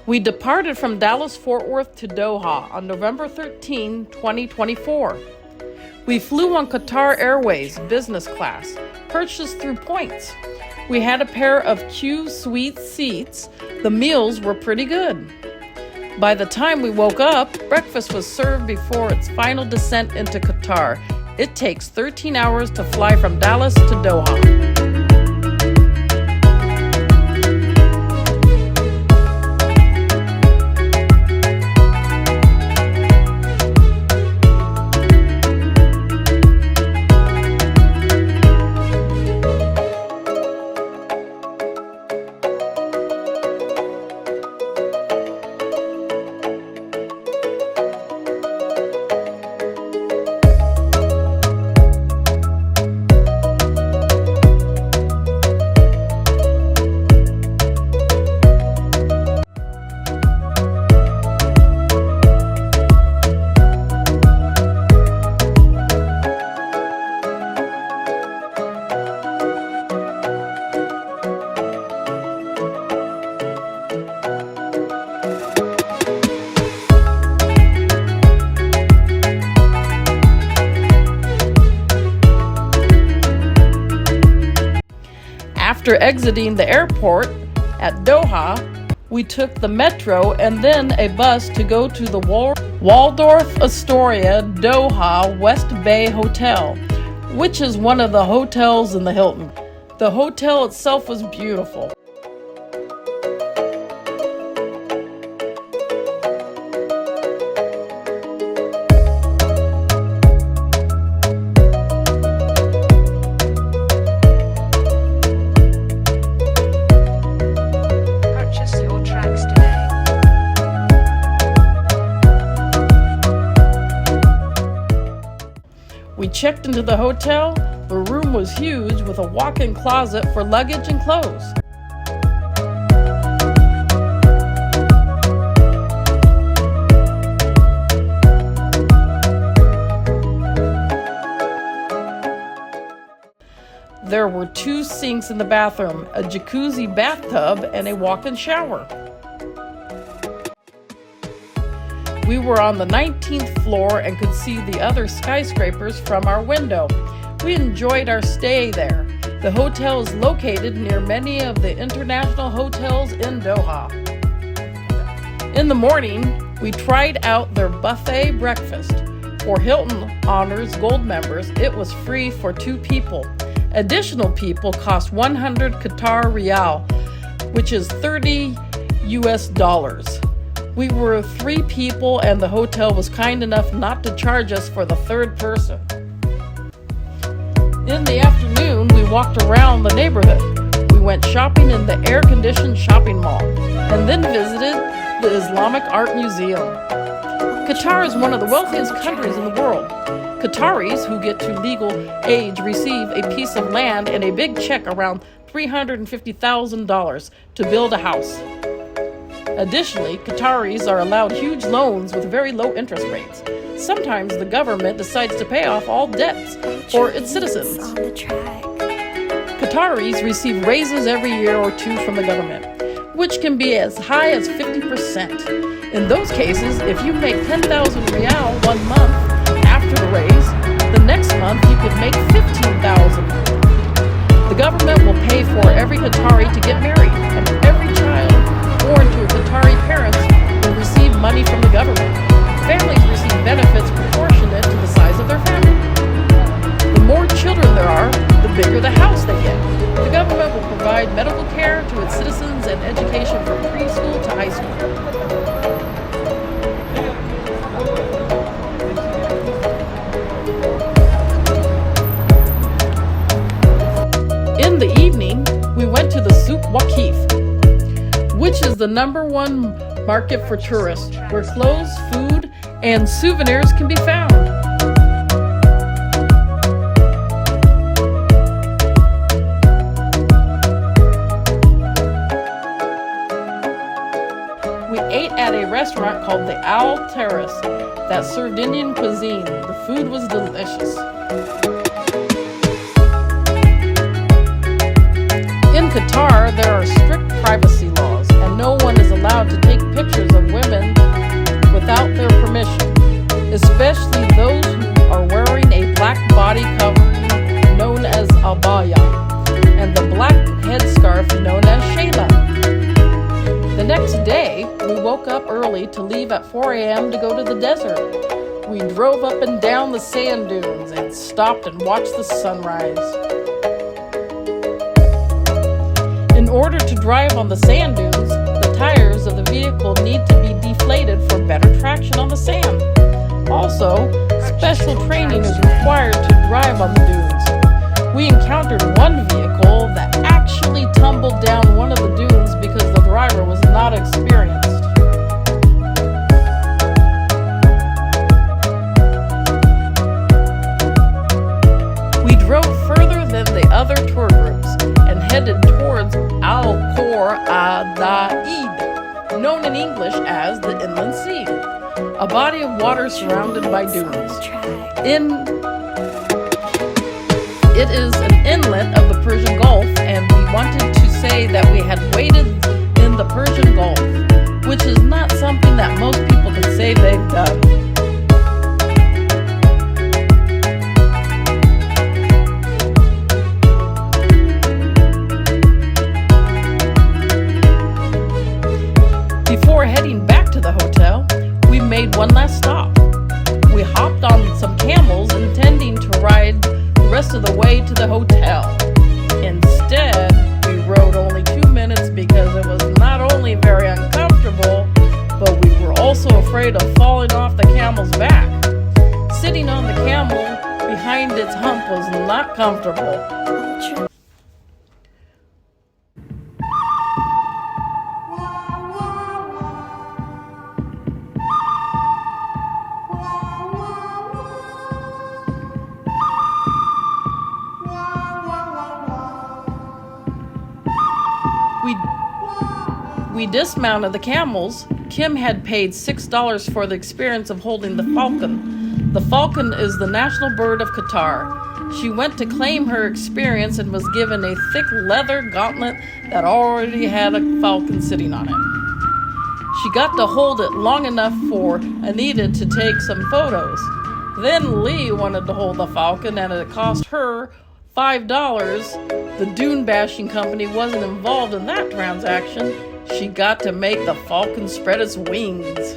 We departed from Dallas-Fort Worth to Doha on November 13, 2024. We flew on Qatar Airways business class, purchased through points. We had a pair of Q Suite seats. The meals were pretty good. By the time we woke up, breakfast was served before its final descent into Qatar. It takes 13 hours to fly from Dallas to Doha. After exiting the airport at Doha, we took the metro and then a bus to go to the Waldorf Astoria Doha West Bay Hotel, which is one of the hotels in the Hilton. The hotel itself was beautiful. We checked into the hotel. The room was huge with a walk-in closet for luggage and clothes. There were 2 sinks in the bathroom, a jacuzzi bathtub, and a walk-in shower. We were on the 19th floor and could see the other skyscrapers from our window. We enjoyed our stay there. The hotel is located near many of the international hotels in Doha. In the morning, we tried out their buffet breakfast. For Hilton Honors Gold members, it was free for 2 people. Additional people cost 100 Qatar Rial, which is $30 US. We were 3 people and the hotel was kind enough not to charge us for the 3rd person. In the afternoon, we walked around the neighborhood. We went shopping in the air-conditioned shopping mall and then visited the Islamic Art Museum. Qatar is one of the wealthiest countries in the world. Qataris who get to legal age receive a piece of land and a big check around $350,000 to build a house. Additionally, Qataris are allowed huge loans with very low interest rates. Sometimes the government decides to pay off all debts for its citizens. Qataris receive raises every year or 2 from the government, which can be as high as 50%. In those cases, if you make 10,000 Rial one month after the raise, the next month you could make 15,000. The government will pay for every Qatari to get married, and every child born to Qatari parents will receive money from the government. Families receive benefits proportionate to the size of their family. The more children there are, the bigger the house they get. The government will provide medical care to its citizens and education from preschool to high school. In the evening, we went to the Souk Waqif, which is the #1 market for tourists, where clothes, food, and souvenirs can be found. We ate at a restaurant called the Al Terrace that served Indian cuisine. The food was delicious. In Qatar, there are strict privacy laws, and no one is allowed to take pictures early to leave at 4 a.m. to go to the desert. We drove up and down the sand dunes and stopped and watched the sunrise. In order to drive on the sand dunes, the tires of the vehicle need to be deflated for better traction on the sand. Also, special training is required to drive on the dunes. We encountered one vehicle that actually tumbled down one of the dunes because the driver was not experienced. We drove further than the other tour groups and headed towards Al Khor Adaid, known in English as the Inland Sea, a body of water surrounded by dunes. It is an inlet of the Persian Gulf, and we wanted to say that we had waded in the Persian Gulf, which is not something that most people can say they've done. Before heading back to the hotel, we made one last stop. We hopped on some camels intending to ride the rest of the way to the hotel. Instead, we rode only 2 minutes because it was not only very uncomfortable, but we were also afraid of falling off the camel's back. Sitting on the camel behind its hump was not comfortable. We dismounted the camels. Kim had paid $6 for the experience of holding the falcon. The falcon is the national bird of Qatar. She went to claim her experience and was given a thick leather gauntlet that already had a falcon sitting on it. She got to hold it long enough for Anita to take some photos. Then Lee wanted to hold the falcon, and it cost her $5. The dune bashing company wasn't involved in that transaction. She got to make the falcon spread its wings.